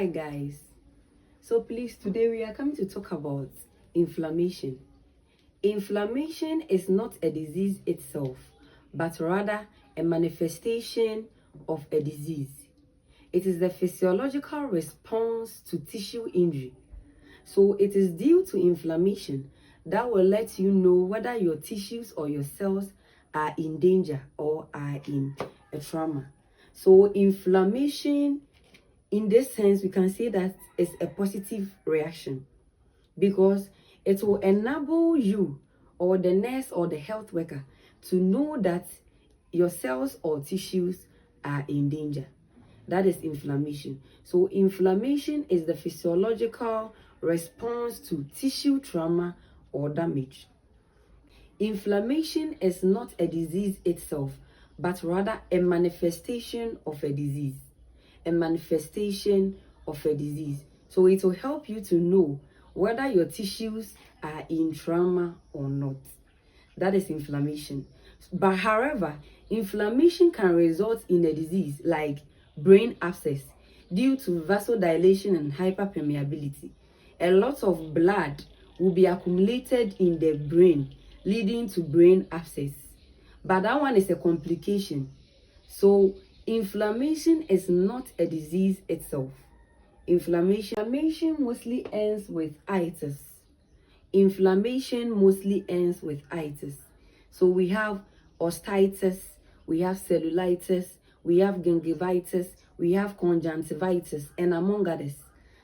Hi guys, so please today we are coming to talk about inflammation. Inflammation is not a disease itself, but rather a manifestation of a disease. It is the physiological response to tissue injury. So it is due to inflammation that will let you know whether your tissues or your cells are in danger or are in a trauma. So inflammation, in this sense, we can say that it's a positive reaction because it will enable you or the nurse or the health worker to know that your cells or tissues are in danger. That is inflammation. So inflammation is the physiological response to tissue trauma or damage. Inflammation is not a disease itself, but rather a manifestation of a disease. A manifestation of a disease. So it will help you to know whether your tissues are in trauma or not. That is inflammation. But however, inflammation can result in a disease like brain abscess due to vasodilation and hyperpermeability. A lot of blood will be accumulated in the brain, leading to brain abscess. But that one is a complication. So inflammation is not a disease itself. Inflammation mostly ends with itis. Inflammation mostly ends with itis. So we have osteitis, we have cellulitis, we have gingivitis, we have conjunctivitis, and among others.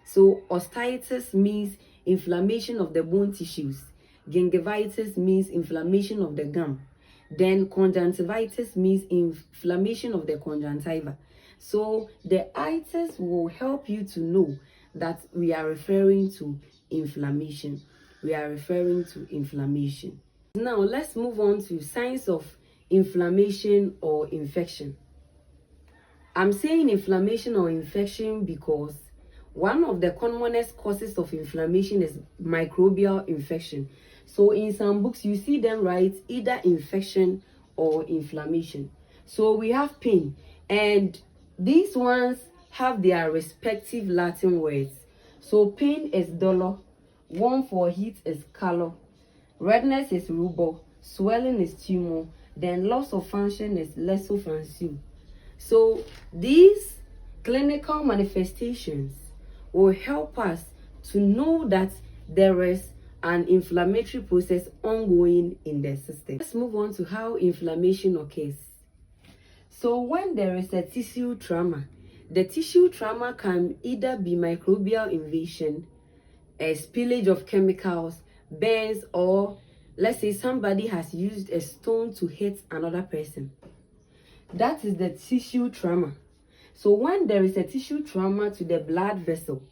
So osteitis means inflammation of the bone tissues. Gingivitis means inflammation of the gum. Then conjunctivitis means inflammation of the conjunctiva. So the itis will help you to know that we are referring to inflammation. We are referring to inflammation. Now let's move on to signs of inflammation or infection. I'm saying inflammation or infection because one of the commonest causes of inflammation is microbial infection. So in some books, you see them write either infection or inflammation. So we have pain, and these ones have their respective Latin words. So pain is dolor, warm for heat is calor, redness is rubor, swelling is tumor, then loss of function is lesophansio. So these clinical manifestations will help us to know that there is an inflammatory process ongoing in the system. Let's move on to how inflammation occurs. So when there is a tissue trauma, the tissue trauma can either be microbial invasion, a spillage of chemicals, burns, or let's say somebody has used a stone to hit another person. That is the tissue trauma. So when there is a tissue trauma to the blood vessel,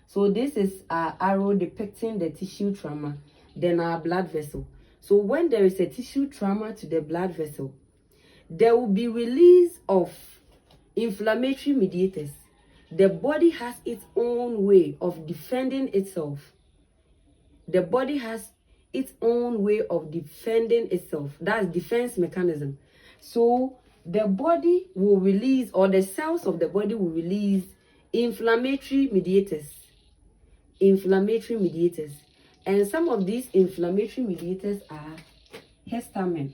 so this is our arrow depicting the tissue trauma, then our blood vessel. So when there is a tissue trauma to the blood vessel, there will be release of inflammatory mediators. The body has its own way of defending itself. The body has its own way of defending itself. That's defense mechanism. So the body will release, or the cells of the body will release inflammatory mediators. Inflammatory mediators. And some of these inflammatory mediators are histamine,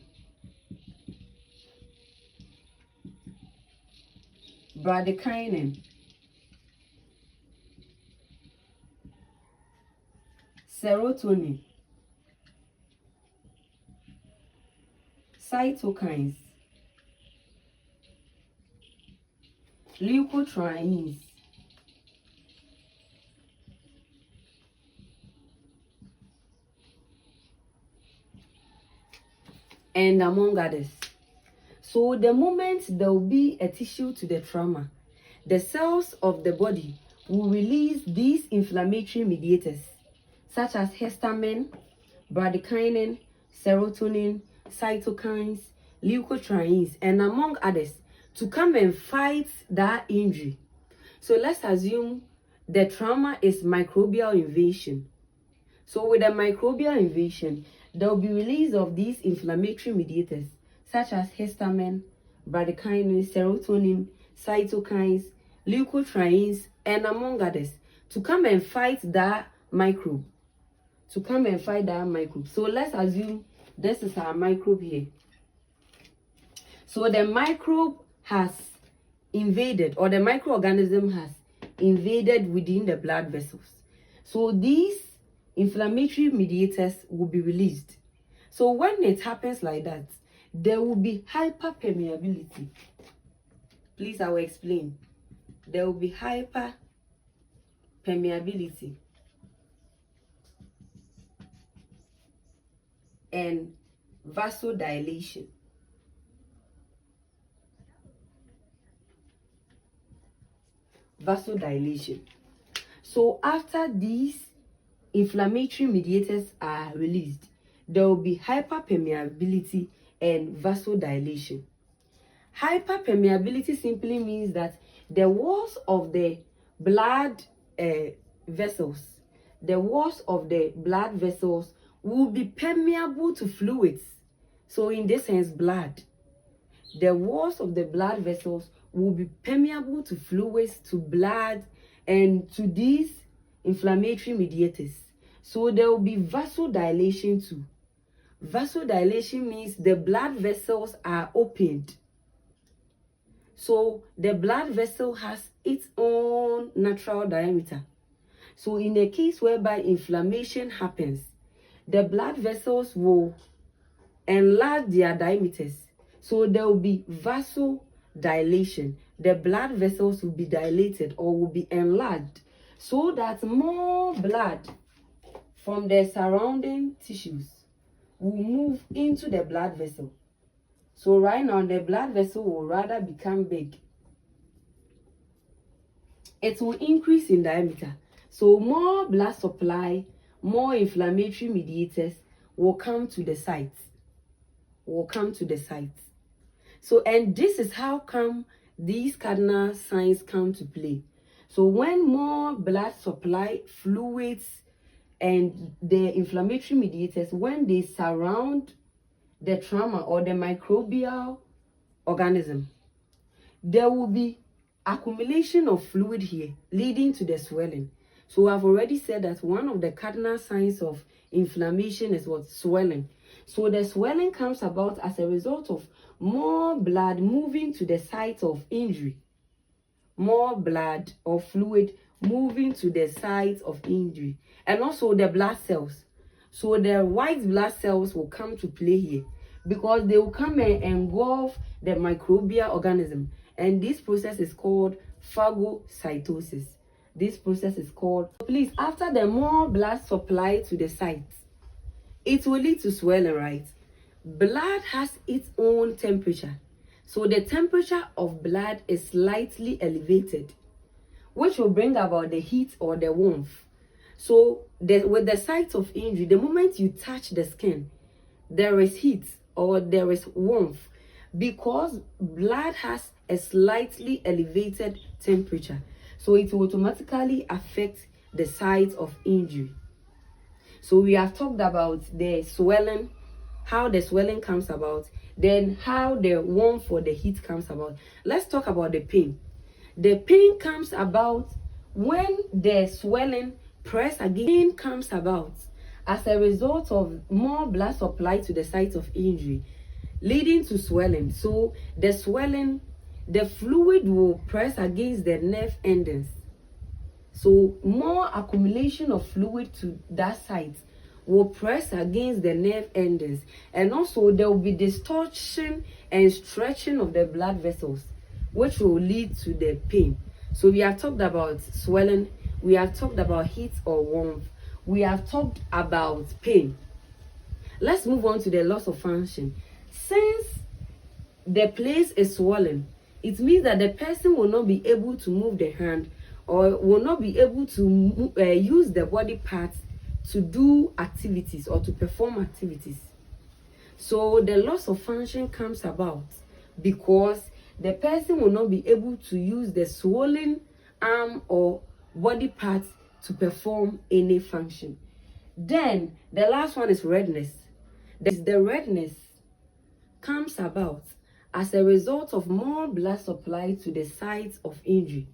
bradykinin, serotonin, cytokines, leukotrienes, and among others. So the moment there will be a tissue to the trauma, the cells of the body will release these inflammatory mediators such as histamine, bradykinin, serotonin, cytokines, leukotrienes, and among others to come and fight that injury. So let's assume the trauma is microbial invasion. So with a microbial invasion, there will be release of these inflammatory mediators such as histamine, bradykinin, serotonin, cytokines, leukotrienes, and among others, to come and fight that microbe. So let's assume this is our microbe here. So the microbe has invaded, or the microorganism has invaded within the blood vessels. So these inflammatory mediators will be released. So when it happens like that, there will be hyperpermeability. Please, I will explain. There will be hyperpermeability and vasodilation. So after these inflammatory mediators are released, there will be hyperpermeability and vasodilation. Hyperpermeability simply means that the walls of the blood vessels will be permeable to fluids. So in this sense, blood. The walls of the blood vessels will be permeable to fluids, to blood, and to these inflammatory mediators. So there will be vasodilation too. Vasodilation means the blood vessels are opened. So the blood vessel has its own natural diameter. So in a case whereby inflammation happens, the blood vessels will enlarge their diameters. So there will be vasodilation. The blood vessels will be dilated or will be enlarged so that more blood from the surrounding tissues will move into the blood vessel. So right now, the blood vessel will rather become big. It will increase in diameter. So more blood supply, more inflammatory mediators will come to the site. So, and this is how come these cardinal signs come to play. So when more blood supply, fluids, and the inflammatory mediators, when they surround the trauma or the microbial organism, there will be accumulation of fluid here, leading to the swelling. So I've already said that one of the cardinal signs of inflammation is what? Swelling. So the swelling comes about as a result of more blood moving to the site of injury. More blood or fluid moving to the site of injury. And also the blood cells. So the white blood cells will come to play here because they will come and engulf the microbial organism. And this process is called phagocytosis. Please, after the more blood supply to the site, it will lead to swelling, right? Blood has its own temperature. So the temperature of blood is slightly elevated, which will bring about the heat or the warmth. So with the site of injury, the moment you touch the skin, there is heat or there is warmth because blood has a slightly elevated temperature. So it will automatically affect the site of injury. So we have talked about the swelling, how the swelling comes about, then how the warmth or the heat comes about. Let's talk about the pain. The pain comes about when the swelling press again. Pain comes about as a result of more blood supply to the site of injury, leading to swelling. So the swelling, the fluid will press against the nerve endings. So more accumulation of fluid to that site will press against the nerve endings, and also there will be distortion and stretching of the blood vessels, which will lead to the pain. So we have talked about swelling, we have talked about heat or warmth, we have talked about pain. Let's move on to the loss of function. Since the place is swollen, it means that the person will not be able to move the hand or will not be able to use the body parts to do activities or to perform activities. So the loss of function comes about because the person will not be able to use the swollen arm or body parts to perform any function. Then the last one is redness. The redness comes about as a result of more blood supply to the sites of injury,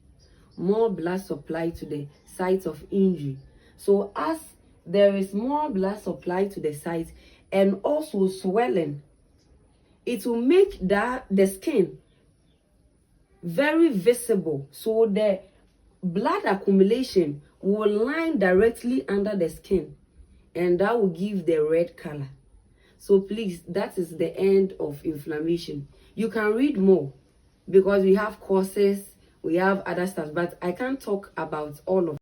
more blood supply to the site of injury. So as there is more blood supply to the site and also swelling, it will make the skin very visible. So the blood accumulation will line directly under the skin, and that will give the red color. So please, that is the end of inflammation. You can read more because we have courses, we have other stuff, but I can't talk about all of